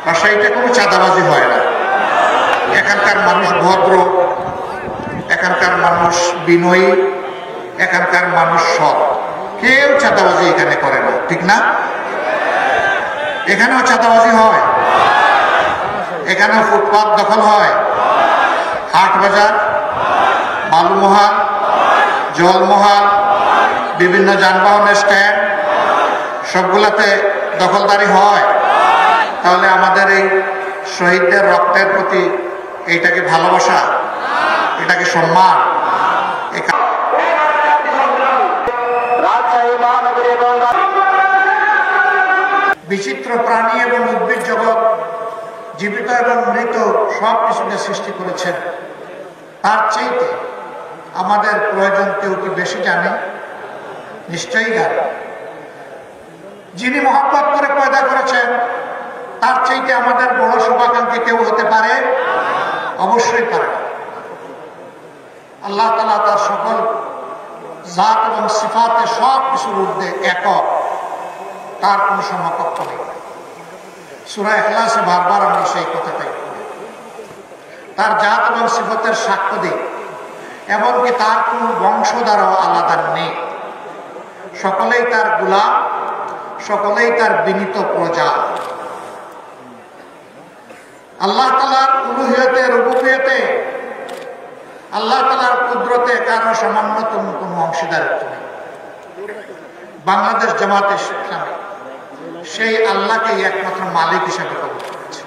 রাজশাহীতে কোনো চাঁদাবাজি হয় না। এখানকার মানুষ ভদ্র, এখানকার মানুষ বিনয়ী, এখানকার মানুষ সৎ। কেউ চাঁদাবাজি এখানে করে না, ঠিক না? এখানেও চাঁদাবাজি হয়, এখানেও ফুটপাত দখল হয়, হাট বাজার, বালুমহাল, জলমহাল, বিভিন্ন যানবাহনের স্ট্যান্ড, সবগুলাতে দখলদারি হয়। তাহলে আমাদের এই শহীদদের রক্তের প্রতি এইটাকে ভালোবাসা, এটাকে সম্মান। বিচিত্র প্রাণী এবং উদ্ভিদ জগৎ, জীবিত এবং মৃত সব কিছুকে সৃষ্টি করেছেন। তার চাইতে আমাদের প্রয়োজন কেউ কি বেশি জানে? নিশ্চয়ই জানে। যিনি মহব্বত করে পয়দা করেছেন তার চাইতে আমাদের বড় শুভাকাঙ্ক্ষী কেউ হতে পারে? অবশ্যই পারে। আল্লাহ তাআলা তার সকল জাত এবং সিফাতে সব কিছুর ঊর্ধ্বে একক, তার কোন সমকক্ষ নেই। সূরা ইখলাসে বারবার আমরা সেই কথাটাই বলি। তার জাত এবং সিফাতের সাক্ষ্য দিই, এমনকি তার কোন বংশধারও আলাদা নেই। সকলেই তার গোলাম, সকলেই তার বিনীত প্রজা। আল্লাহ তাআলার উলুহিয়তে, রুবুবিয়তে, আল্লাহ তাআলার কুদরতে কারো সামান্যতম কোনো অংশীদারিত্ব নেই। বাংলাদেশ জামাতে ইসলামী সেই আল্লাহকেই একমাত্র মালিক হিসেবে কবুল করেছে।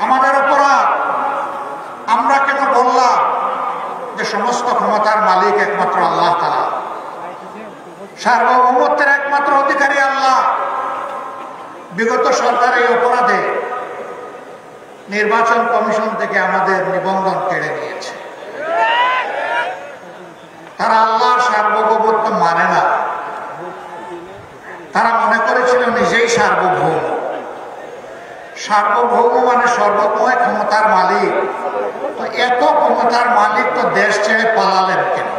আমাদের অপরাধ, আমরা কেন বললাম যে সমস্ত ক্ষমতার মালিক একমাত্র আল্লাহ তাআলা, সার্বভৌমত্বের একমাত্র অধিকারী আল্লাহ। বিগত সরকার এই অপরাধে নির্বাচন কমিশন থেকে আমাদের নিবন্ধন কেড়ে নিয়েছে। তারা আল্লাহর সার্বভৌমত্ব মানে না। তারা মনে করেছিল নিজেই সার্বভৌম। সার্বভৌম মানে সর্বময় ক্ষমতার মালিক। তো এত ক্ষমতার মালিক তো দেশ ছেড়ে পালালেন কেন?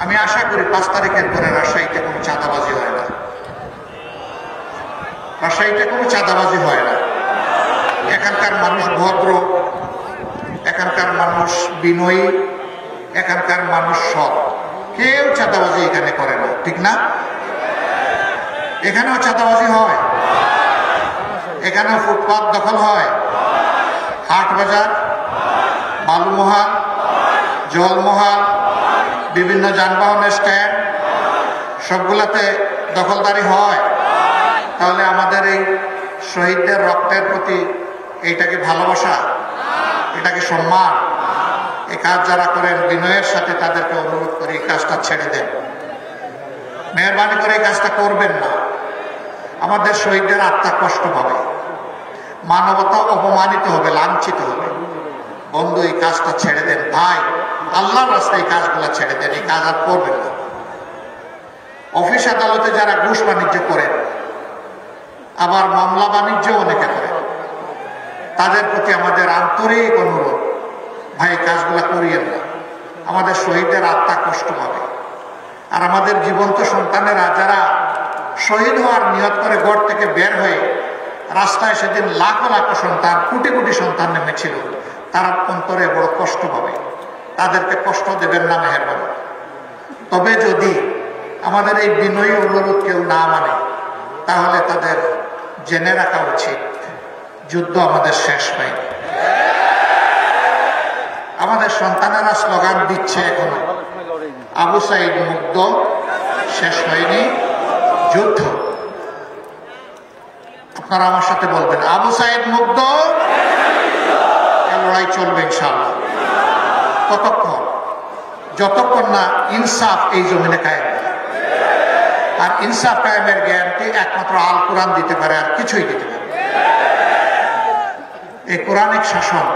আমি আশা করি 5 তারিখের পরে রাজশাহীতে কোনো চাঁদাবাজি হয় না। রাজশাহীতে কোনো চাঁদাবাজি হয় না। এখানকার মানুষ ভদ্র, এখানকার মানুষ বিনয়ী, এখানকার মানুষ সৎ। কেউ চাঁদাবাজি এখানে করে না, ঠিক না? এখানেও চাঁদাবাজি হয়, এখানেও ফুটপাত দখল হয়, হাট বাজার, বালুমহাল, জলমহাল, বিভিন্ন যানবাহনের স্ট্যান্ড, সবগুলাতে দখলদারি হয়। তাহলে আমাদের এই শহীদদের রক্তের প্রতি এইটাকে ভালোবাসা, এটাকে সম্মান। এই কাজ যারা করেন বিনয়ের সাথে তাদেরকে অনুরোধ করে এই কাজটা ছেড়ে দেন। মেহরবানি করে এই কাজটা করবেন না। আমাদের শহীদদের আত্মা কষ্ট পাবে, মানবতা অপমানিত হবে, লাঞ্ছিত হবে। বন্ধু, এই কাজটা ছেড়ে দেন ভাই, আল্লাহর রাস্তায় এই কাজগুলো ছেড়ে দেন। এই কাজ আর করবেন না। অফিস আদালতে যারা ঘুষ বাণিজ্য করেন, আবার মামলা বাণিজ্য অনেকে করেন, তাদের প্রতি আমাদের আন্তরিক অনুরোধ, ভাই কাজগুলা করিয়েন না। আমাদের শহীদদের আত্মা কষ্ট পাবে। আর আমাদের জীবন্ত সন্তানেরা যারা শহীদ হওয়ার নিয়ত করে ঘর থেকে বের হয়ে রাস্তায় সেদিন লাখো লাখো সন্তান, কোটি কোটি সন্তান নেমেছিল, তারা অন্তরে বড় কষ্ট পাবে। তাদেরকে কষ্ট দেবেন না মেহেরবানি। তবে যদি আমাদের এই বিনয়ী অনুরোধ কেউ না মানে, তাহলে তাদের জেনে রাখা উচিত যুদ্ধ আমাদের শেষ হয়নি। আমাদের সন্তানেরা স্লোগান দিচ্ছে এখনো, আবু সাইদ মুগ্ধ, শেষ হয়নি যুদ্ধ। আপনারা আমার সাথে বলবেন, আবু সাইদ মুগ্ধ, লড়াই চলবে ইনশাআল্লাহ। কতক্ষণ? যতক্ষণ না ইনসাফ এই জমিনে কায়েম। আর ইনসাফ কায়েমের গ্যারান্টি একমাত্র আল কোরআন দিতে পারে, আর কিছুই দিতে পারে। এই কোরআনিক শাসন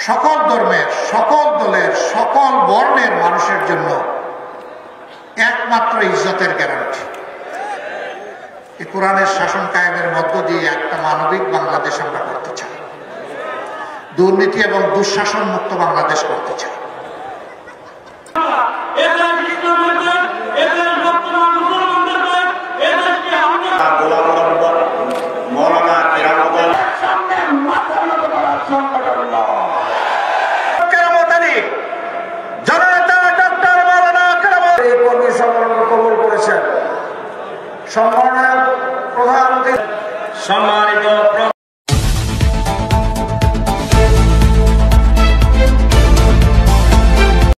সকল ধর্মের, সকল দলের, সকল বর্ণের মানুষের জন্য একমাত্র ইজ্জতের গ্যারান্টি। এই কোরআনের শাসন কায়েমের মধ্য দিয়ে একটা মানবিক বাংলাদেশ আমরা করতে চাই। দুর্নীতি এবং দুঃশাসন মুক্ত বাংলাদেশ করতে চাই। এদেশ গোলাম রব্বর মৌলানা কেরামত জননেতা ডক্টর মৌলানা কেরামত এই কর্মী সম্মেলন কবুল করেছেন। সম্মানের প্রধান অতিথি সম্মানিত